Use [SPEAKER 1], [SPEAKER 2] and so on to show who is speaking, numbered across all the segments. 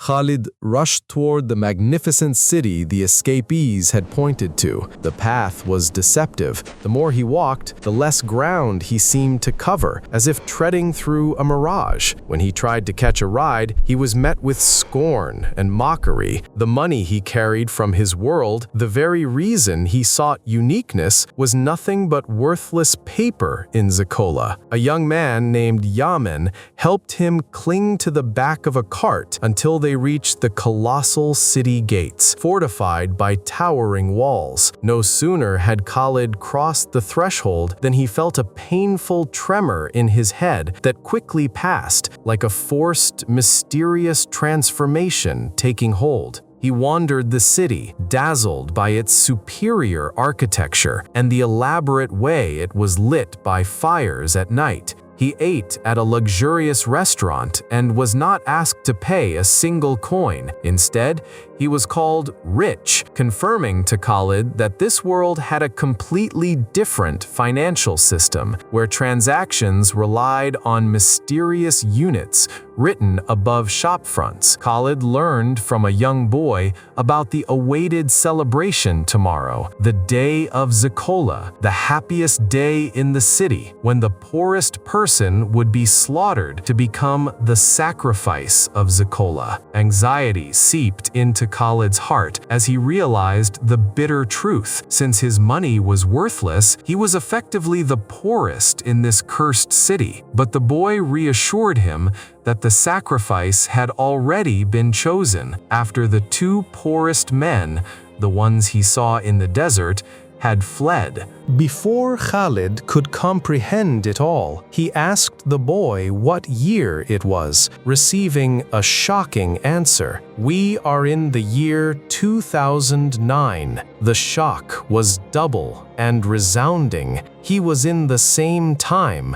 [SPEAKER 1] Khalid rushed toward the magnificent city the escapees had pointed to. The path was deceptive. The more he walked, the less ground he seemed to cover, as if treading through a mirage. When he tried to catch a ride, he was met with scorn and mockery. The money he carried from his world, the very reason he sought uniqueness, was nothing but worthless paper in Zikola. A young man named Yamin helped him cling to the back of a cart until they reached the colossal city gates, fortified by towering walls. No sooner had Khalid crossed the threshold than he felt a painful tremor in his head that quickly passed, like a forced, mysterious transformation taking hold. He wandered the city, dazzled by its superior architecture and the elaborate way it was lit by fires at night. He ate at a luxurious restaurant and was not asked to pay a single coin. Instead, he was called rich, confirming to Khalid that this world had a completely different financial system, where transactions relied on mysterious units written above shopfronts. Khalid learned from a young boy about the awaited celebration tomorrow, the Day of Zikola, the happiest day in the city, when the poorest person would be slaughtered to become the sacrifice of Zikola. Anxiety seeped into Khalid's heart as he realized the bitter truth. Since his money was worthless, he was effectively the poorest in this cursed city. But the boy reassured him that the sacrifice had already been chosen after the two poorest men, the ones he saw in the desert, had fled. Before Khalid could comprehend it all, he asked the boy what year it was, receiving a shocking answer. "We are in the year 2009. The shock was double and resounding. He was in the same time,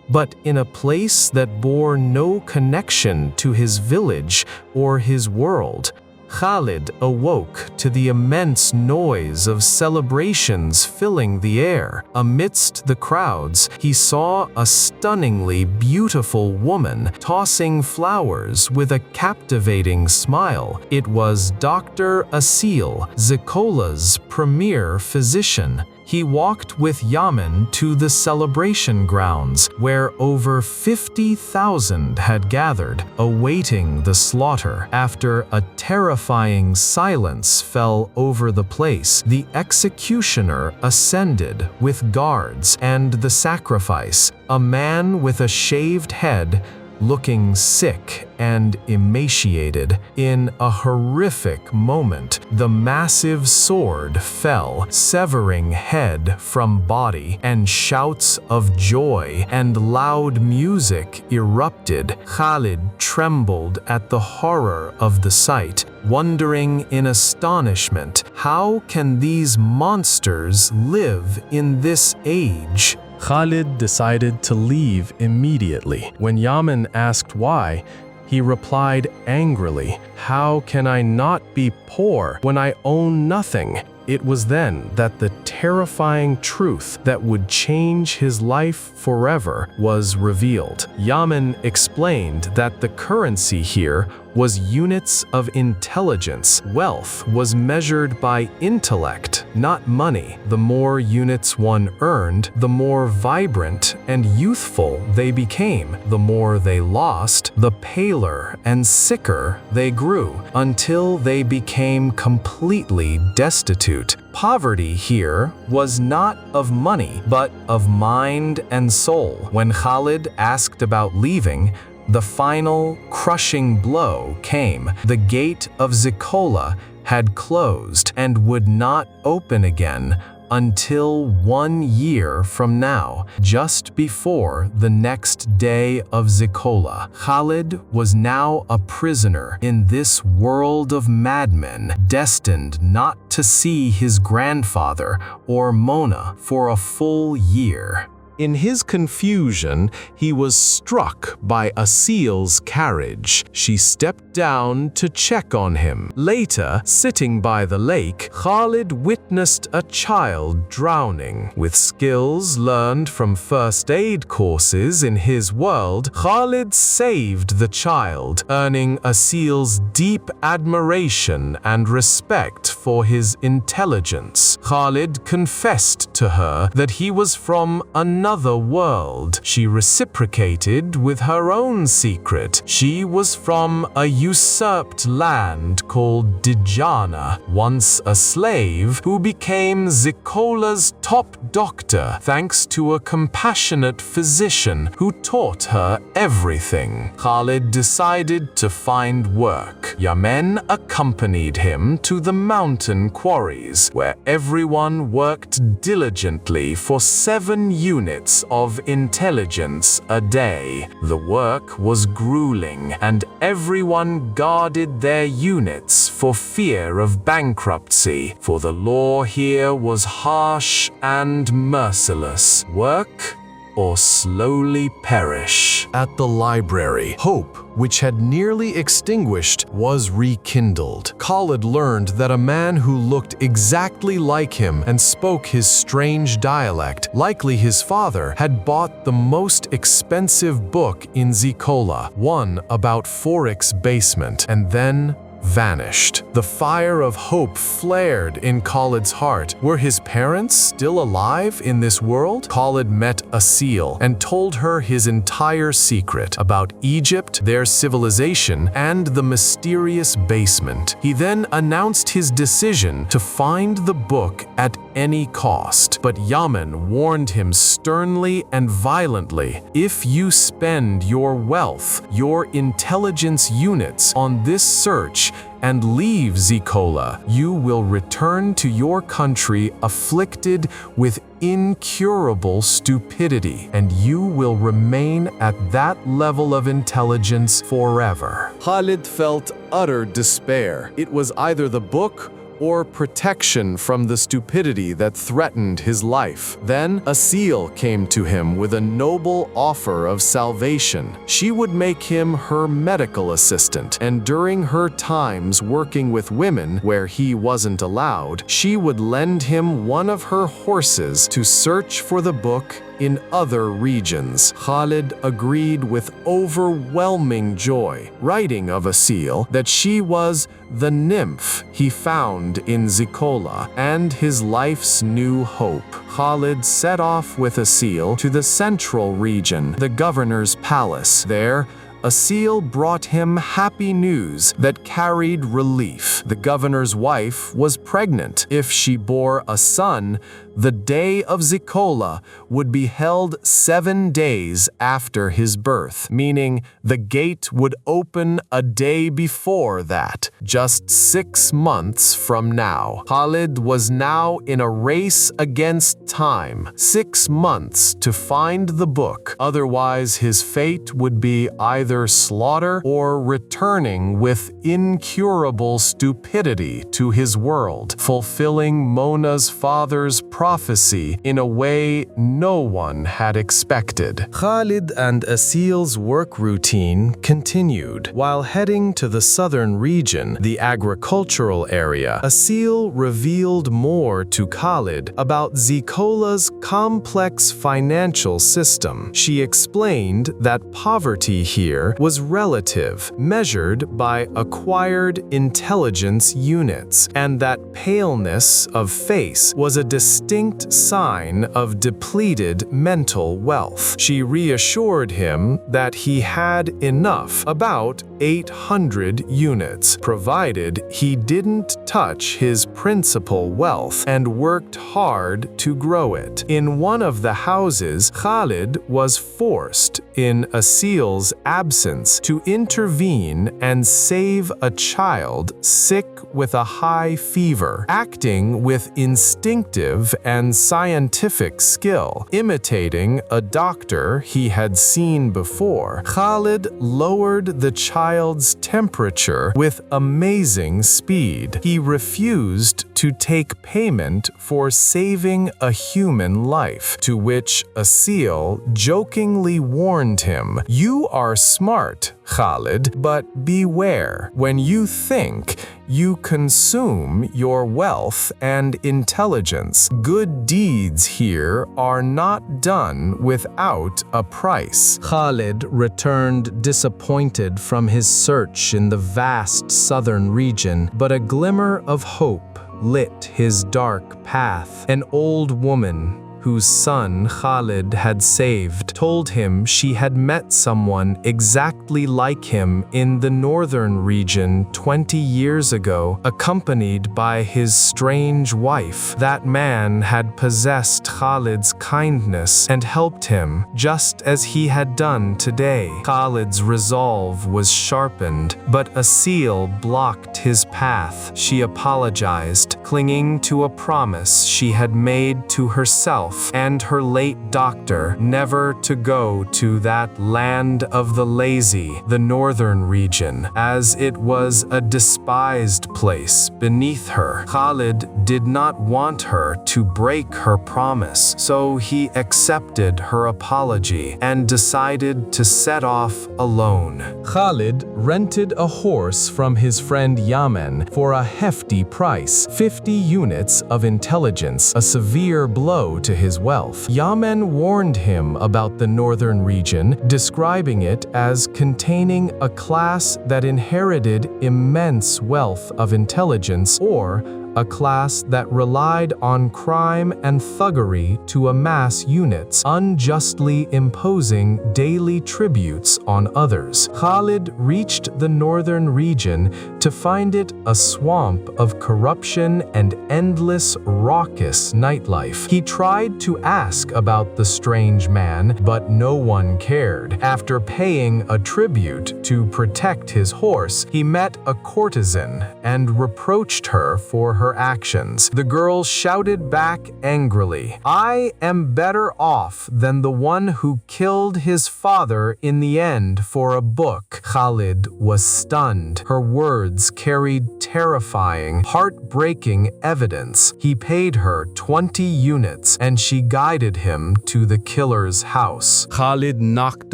[SPEAKER 1] but in a place that bore no connection to his village or his world." Khalid awoke to the immense noise of celebrations filling the air. Amidst the crowds, he saw a stunningly beautiful woman tossing flowers with a captivating smile. It was Dr. Asil, Zikola's premier physician. He walked with Yamin to the celebration grounds, where over 50,000 had gathered, awaiting the slaughter. After a terrifying silence fell over the place, the executioner ascended with guards and the sacrifice, a man with a shaved head, looking sick and emaciated. In a horrific moment, the massive sword fell, severing head from body, and shouts of joy and loud music erupted. Khalid trembled at the horror of the sight, wondering in astonishment, how can these monsters live in this age? Khalid decided to leave immediately. When Yamin asked why, he replied angrily, "How can I not be poor when I own nothing?" It was then that the terrifying truth that would change his life forever was revealed. Yamin explained that the currency here was units of intelligence. Wealth was measured by intellect, not money. The more units one earned, the more vibrant and youthful they became. The more they lost, the paler and sicker they grew, until they became completely destitute. Poverty here was not of money, but of mind and soul. When Khalid asked about leaving, the final, crushing blow came. The gate of Zikola had closed and would not open again until 1 year from now, just before the next day of Zikola. Khalid was now a prisoner in this world of madmen, destined not to see his grandfather or Mona for a full year. In his confusion, he was struck by Asil's carriage. She stepped down to check on him. Later, sitting by the lake, Khalid witnessed a child drowning. With skills learned from first aid courses in his world, Khalid saved the child, earning Asil's deep admiration and respect for his intelligence. Khalid confessed to her that he was from another world. She reciprocated with her own secret. She was from a usurped land called Dijana, once a slave who became Zikola's top doctor thanks to a compassionate physician who taught her everything. Khalid decided to find work. Yamen accompanied him to the mountain quarries, where everyone worked diligently for 7 units of intelligence a day. The work was grueling, and everyone guarded their units for fear of bankruptcy, for the law here was harsh and merciless. Work or slowly perish. At the library, hope, which had nearly extinguished, was rekindled. Khalid learned that a man who looked exactly like him and spoke his strange dialect, likely his father, had bought the most expensive book in Zikola, one about Forik's basement, and then vanished. The fire of hope flared in Khalid's heart. Were his parents still alive in this world? Khalid met Asil and told her his entire secret about Egypt, their civilization, and the mysterious basement. He then announced his decision to find the book at any cost. But Yamen warned him sternly and violently, "If you spend your wealth, your intelligence units on this search, and leave Zikola, you will return to your country afflicted with incurable stupidity, and you will remain at that level of intelligence forever." Khalid felt utter despair. It was either the book or protection from the stupidity that threatened his life. Then Asil came to him with a noble offer of salvation. She would make him her medical assistant, and during her times working with women where he wasn't allowed, she would lend him one of her horses to search for the book in other regions. Khalid agreed with overwhelming joy, writing of Asil that she was the nymph he found in Zikola and his life's new hope. Khalid set off with Asil to the central region, the governor's palace. There, Asil brought him happy news that carried relief. The governor's wife was pregnant. If she bore a son, the day of Zikola would be held 7 days after his birth, meaning the gate would open a day before that, just 6 months from now. Khalid was now in a race against time, 6 months to find the book. Otherwise, his fate would be either slaughter or returning with incurable stupidity to his world, fulfilling Mona's father's prophecy in a way no one had expected. Khalid and Asil's work routine continued. While heading to the southern region, the agricultural area, Asil revealed more to Khalid about Zikola's complex financial system. She explained that poverty here was relative, measured by acquired intelligence units, and that paleness of face was a distinct sign of depleted mental wealth. She reassured him that he had enough, about 800 units, provided he didn't touch his principal wealth and worked hard to grow it. In one of the houses, Khalid was forced, in Asil's absence, to intervene and save a child sick with a high fever. Acting with instinctive and scientific skill, imitating a doctor he had seen before, Khalid lowered the child child's temperature with amazing speed. He refused to take payment for saving a human life, to which Asil jokingly warned him, "You are smart, Khalid, but beware. When you think, you consume your wealth and intelligence. Good deeds here are not done without a price." Khalid returned disappointed from his search in the vast southern region, but a glimmer of hope lit his dark path. An old woman whose son Khalid had saved, told him she had met someone exactly like him in the northern region 20 years ago, accompanied by his strange wife. That man had possessed Khalid's kindness and helped him, just as he had done today. Khalid's resolve was sharpened, but Asil blocked his path. She apologized, clinging to a promise she had made to herself and her late doctor never to go to that land of the lazy, the northern region, as it was a despised place beneath her. Khalid did not want her to break her promise, so he accepted her apology and decided to set off alone. Khalid rented a horse from his friend Yaman for a hefty price, 50 units of intelligence, a severe blow to his wealth. Yaman warned him about the northern region, describing it as containing a class that inherited immense wealth of intelligence, or a class that relied on crime and thuggery to amass units, unjustly imposing daily tributes on others. Khalid reached the northern region to find it a swamp of corruption and endless raucous nightlife. He tried to ask about the strange man, but no one cared. After paying a tribute to protect his horse, he met a courtesan and reproached her for her actions. The girl shouted back angrily, "I am better off than the one who killed his father in the end for a book." Khalid was stunned. Her words carried terrifying, heartbreaking evidence. He paid her 20 units and she guided him to the killer's house. Khalid knocked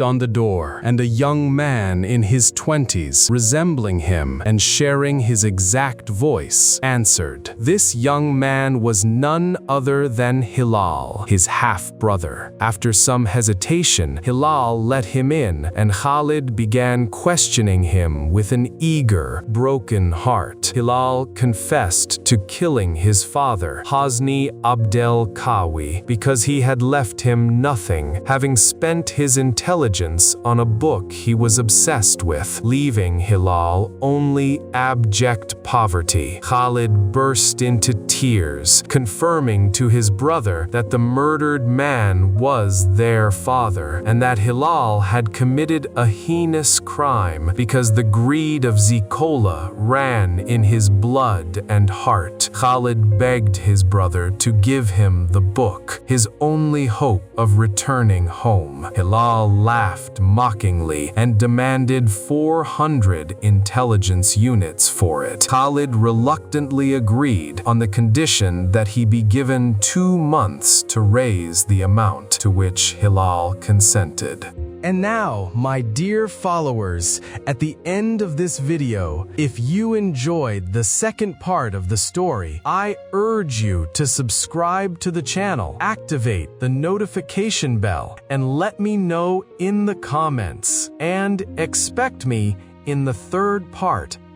[SPEAKER 1] on the door, and a young man in his 20s, resembling him and sharing his exact voice, answered. This young man was none other than Hilal, his half-brother. After some hesitation, Hilal let him in, and Khalid began questioning him with an eager, broken heart. Hilal confessed to killing his father, Hosni Abdel Kawi, because he had left him nothing, having spent his intelligence on a book he was obsessed with, leaving Hilal only abject poverty. Khalid burst into tears, confirming to his brother that the murdered man was their father, and that Hilal had committed a heinous crime because the greed of Zikola ran in his blood and heart. Khalid begged his brother to give him the book, his only hope of returning home. Hilal laughed mockingly and demanded 400 intelligence units for it. Khalid reluctantly agreed on the condition that he be given 2 months to raise the amount, to which Hilal consented. And now, my dear followers, at the end of this video, if you enjoyed the second part of the story, I urge you to subscribe to the channel, activate the notification bell, and let me know in the comments. And expect me in the third part.